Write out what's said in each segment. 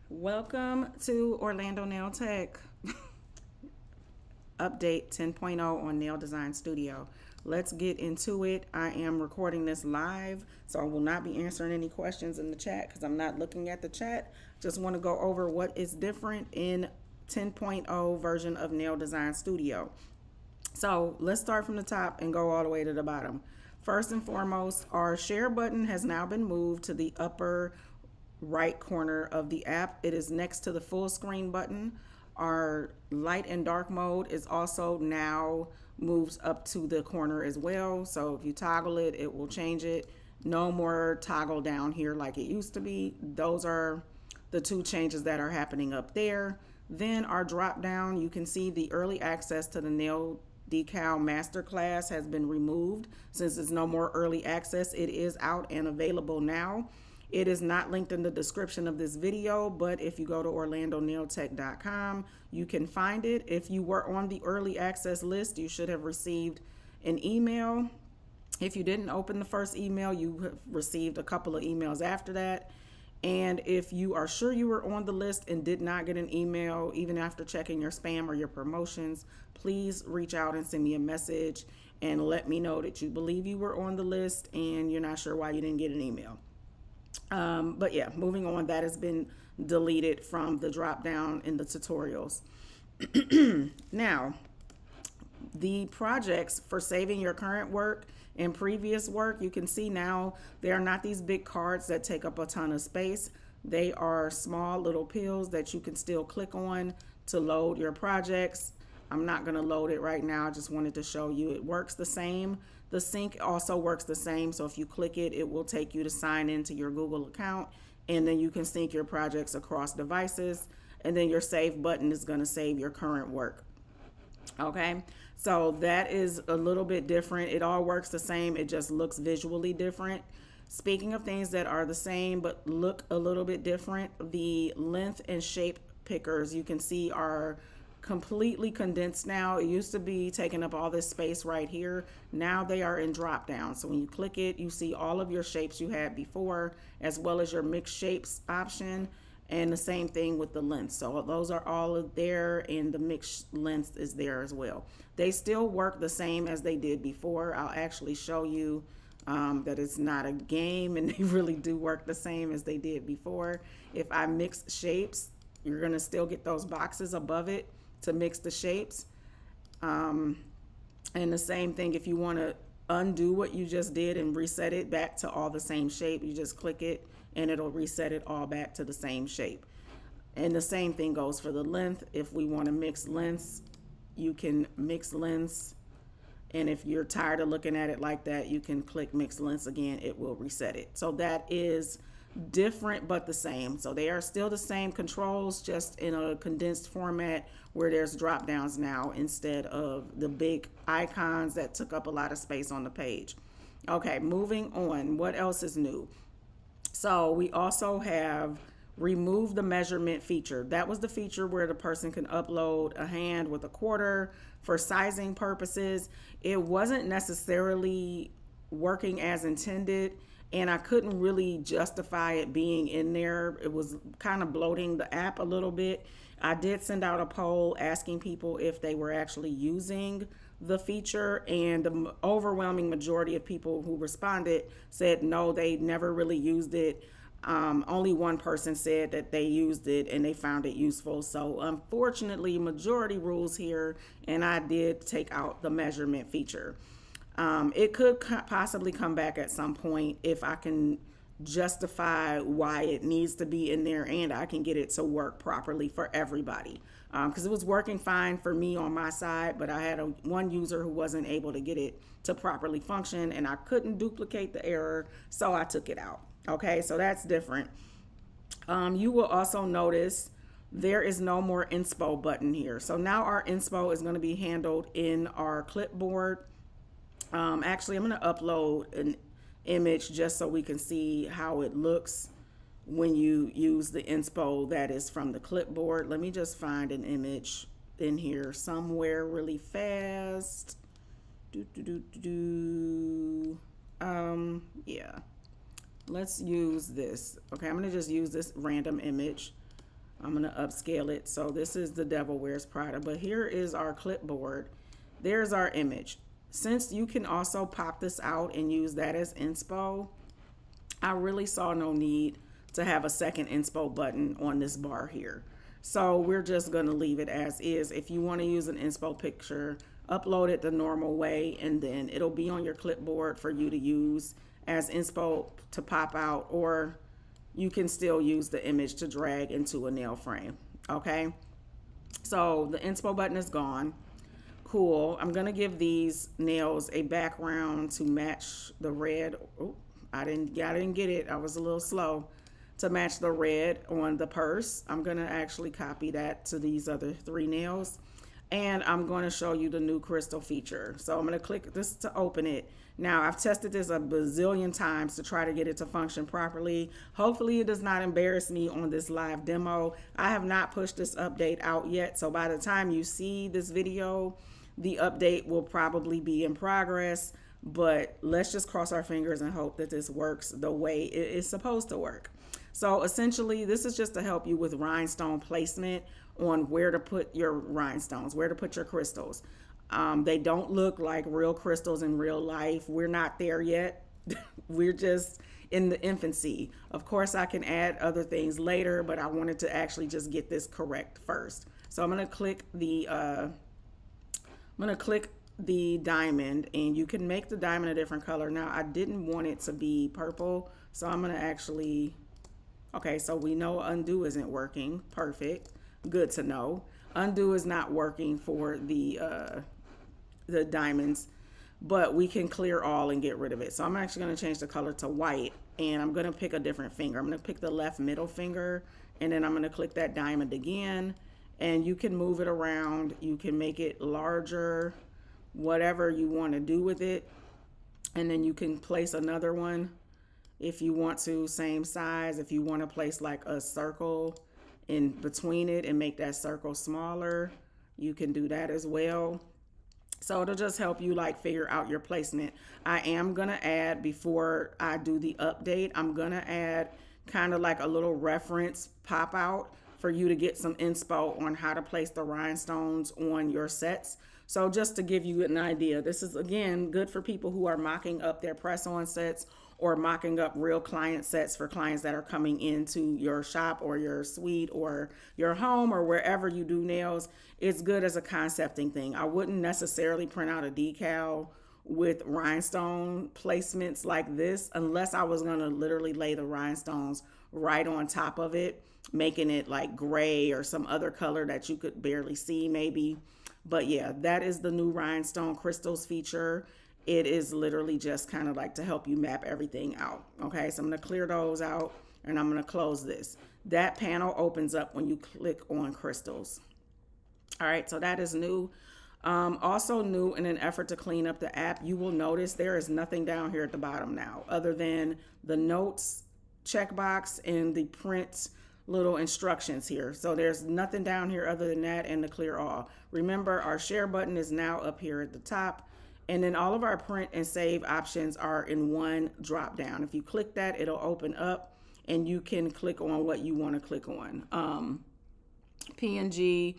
Welcome to Orlando Nail Tech Update 10.0 on Nail Design Studio. Let's get into it. I am recording this live, so I will not be answering any questions in the chat because I'm not looking at the chat. Just want to go over what is different in 10.0 version of Nail Design Studio. So let's start from the top and go all the way to the bottom. First and foremost, our share button has now been moved to the upper right corner of the app. It is next to the full screen button. Our light and dark mode is also now moves up to the corner as well. So if you toggle it, it will change it. No more toggle down here like it used to be. Those are the two changes that are happening up there. Then our drop down, you can see the early access to the nail decal masterclass has been removed. Since it's no more early access, it is out and available now. It is not linked in the description of this video, but if you go to orlandonailtech.com, you can find it. If you were on the early access list, you should have received an email. If you didn't open the first email, you have received a couple of emails after that. And if you are sure you were on the list and did not get an email, even after checking your spam or your promotions, please reach out and send me a message and let me know that you believe you were on the list and you're not sure why you didn't get an email. But yeah, moving on, that has been deleted from the drop down in the tutorials. Now, the projects for saving your current work and previous work, you can see now they are not these big cards that take up a ton of space. They are small little pills that you can still click on to load your projects. I'm not going to load it right now. I just wanted to show you it works the same. The sync also works the same. So if you click it, it will take you to sign into your Google account, and then you can sync your projects across devices. And then your save button is going to save your current work. Okay, so that is a little bit different. It all works the same. It just looks visually different. Speaking of things that are the same but look a little bit different, the length and shape pickers you can see are completely condensed now. It used to be taking up all this space right here. Now they are in drop down. So when you click it, you see all of your shapes you had before, as well as your mixed shapes option, and the same thing with the length. So those are all there, and the mixed length is there as well. They still work the same as they did before. I'll actually show you that it's not a game, and they really do work the same as they did before. If I mix shapes, you're gonna still get those boxes above it to mix the shapes. And the same thing, if you want to undo what you just did and reset it back to all the same shape, you just click it and it'll reset it all back to the same shape. And the same thing goes for the length. If we want to mix lengths, you can mix lengths. And if you're tired of looking at it like that, you can click mix lengths again, it will reset it. So that is different but the same. So they are still the same controls, just in a condensed format where there's drop downs now instead of the big icons that took up a lot of space on the page. Okay, moving on. What else is new? So we also have removed the measurement feature. That was the feature where the person can upload a hand with a quarter for sizing purposes. It wasn't necessarily working as intended, and I couldn't really justify it being in there. It was kind of bloating the app a little bit. I did send out a poll asking people if they were actually using the feature, and the overwhelming majority of people who responded said no, they never really used it. Only one person said that they used it and they found it useful. So unfortunately, majority rules here, and I did take out the measurement feature. It could possibly come back at some point if I can justify why it needs to be in there and I can get it to work properly for everybody. Because it was working fine for me on my side, but I had one user who wasn't able to get it to properly function, and I couldn't duplicate the error, so I took it out. Okay, so that's different. You will also notice there is no more inspo button here. So now our inspo is going to be handled in our clipboard. Actually, I'm going to upload an image just so we can see how it looks when you use the inspo that is from the clipboard. Let me just find an image in here somewhere really fast. Yeah. let's use this. Okay, I'm gonna just use this random image. I'm gonna upscale it. So this is the Devil Wears Prada, but here is our clipboard. There's our image. Since you can also pop this out and use that as inspo, I really saw no need to have a second inspo button on this bar here. So we're just gonna leave it as is. If you wanna use an inspo picture, upload it the normal way, and then it'll be on your clipboard for you to use as inspo to pop out, or you can still use the image to drag into a nail frame, okay? So the inspo button is gone. Cool. I'm gonna give these nails a background to match the red. Oh, I didn't get it. I was a little slow. To match the red on the purse. I'm gonna actually copy that to these other 3 nails. And I'm going to show you the new crystal feature. So I'm going to click this to open it. Now, I've tested this a bazillion times to try to get it to function properly. Hopefully it does not embarrass me on this live demo. I have not pushed this update out yet. So by the time you see this video, the update will probably be in progress. But let's just cross our fingers and hope that this works the way it is supposed to work. So essentially, this is just to help you with rhinestone placement on where to put your rhinestones, where to put your crystals. They don't look like real crystals in real life. We're not there yet. We're just in the infancy. Of course, I can add other things later, but I wanted to actually just get this correct first. So I'm gonna click the diamond, and you can make the diamond a different color. Now, I didn't want it to be purple, so I'm gonna actually, okay, so we know undo isn't working. Perfect. Good to know. Undo is not working for the diamonds, but we can clear all and get rid of it. So I'm actually going to change the color to white, and I'm going to pick a different finger. I'm going to pick the left middle finger, and then I'm going to click that diamond again, and you can move it around. You can make it larger, whatever you want to do with it, and then you can place another one if you want to, same size. If you want to place like a circle in between it and make that circle smaller, you can do that as well. So it'll just help you like figure out your placement. I am gonna add, before I do the update, I'm gonna add kind of like a little reference pop out for you to get some inspo on how to place the rhinestones on your sets. So just to give you an idea, this is again good for people who are mocking up their press-on sets or mocking up real client sets for clients that are coming into your shop or your suite or your home or wherever you do nails. It's good as a concepting thing. I wouldn't necessarily print out a decal with rhinestone placements like this unless I was gonna literally lay the rhinestones right on top of it, making it like gray or some other color that you could barely see maybe. But yeah, that is the new rhinestone crystals feature. It is literally just kind of like to help you map everything out. Okay, so I'm gonna clear those out and I'm gonna close this. That panel opens up when you click on crystals. All right, so that is new. Also new, in an effort to clean up the app, you will notice there is nothing down here at the bottom now other than the notes checkbox and the print little instructions here. So there's nothing down here other than that and the clear all. Remember, our share button is now up here at the top. And then all of our print and save options are in one drop down. If you click that, it'll open up and you can click on what you want to click on. PNG,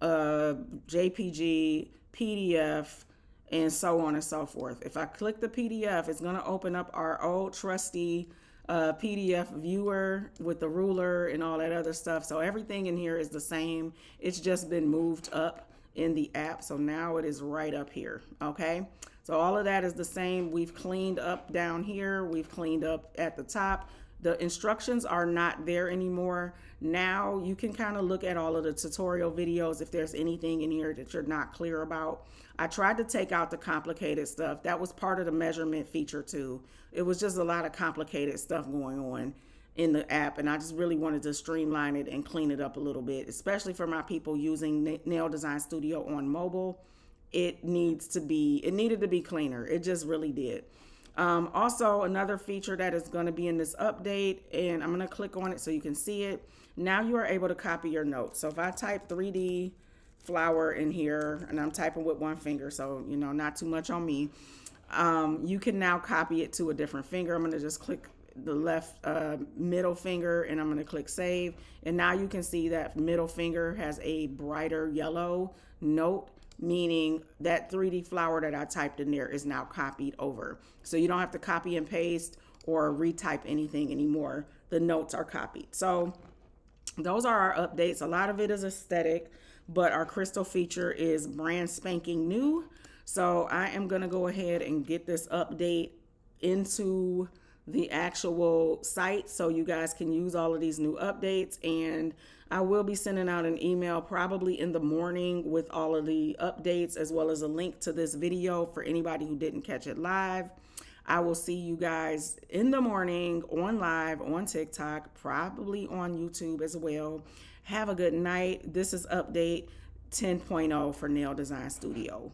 JPG, PDF, and so on and so forth. If I click the PDF, it's going to open up our old trusty PDF viewer with the ruler and all that other stuff. So everything in here is the same. It's just been moved up in the app, so now it is right up here. Okay, so all of that is the same. We've cleaned up down here, we've cleaned up at the top. The instructions are not there anymore. Now you can kind of look at all of the tutorial videos if there's anything in here that you're not clear about. I tried to take out the complicated stuff. That was part of the measurement feature too. It was just a lot of complicated stuff going on in the app, and I just really wanted to streamline it and clean it up a little bit, especially for my people using Nail Design Studio on mobile. It needed to be cleaner. It just really did. Also, another feature that is going to be in this update, and I'm going to click on it so you can see it. Now you are able to copy your notes. So if I type 3D flower in here, and I'm typing with one finger, so not too much on me, you can now copy it to a different finger. I'm going to just click the left middle finger, and I'm going to click save. And now you can see that middle finger has a brighter yellow note, meaning that 3D flower that I typed in there is now copied over. So you don't have to copy and paste or retype anything anymore. The notes are copied. So those are our updates. A lot of it is aesthetic, but our crystal feature is brand spanking new. So I am going to go ahead and get this update into the actual site so you guys can use all of these new updates. And I will be sending out an email probably in the morning with all of the updates, as well as a link to this video for anybody who didn't catch it live. I will see you guys in the morning on live on TikTok, probably on YouTube as well. Have a good night. This is update 10.0 for Nail Design Studio.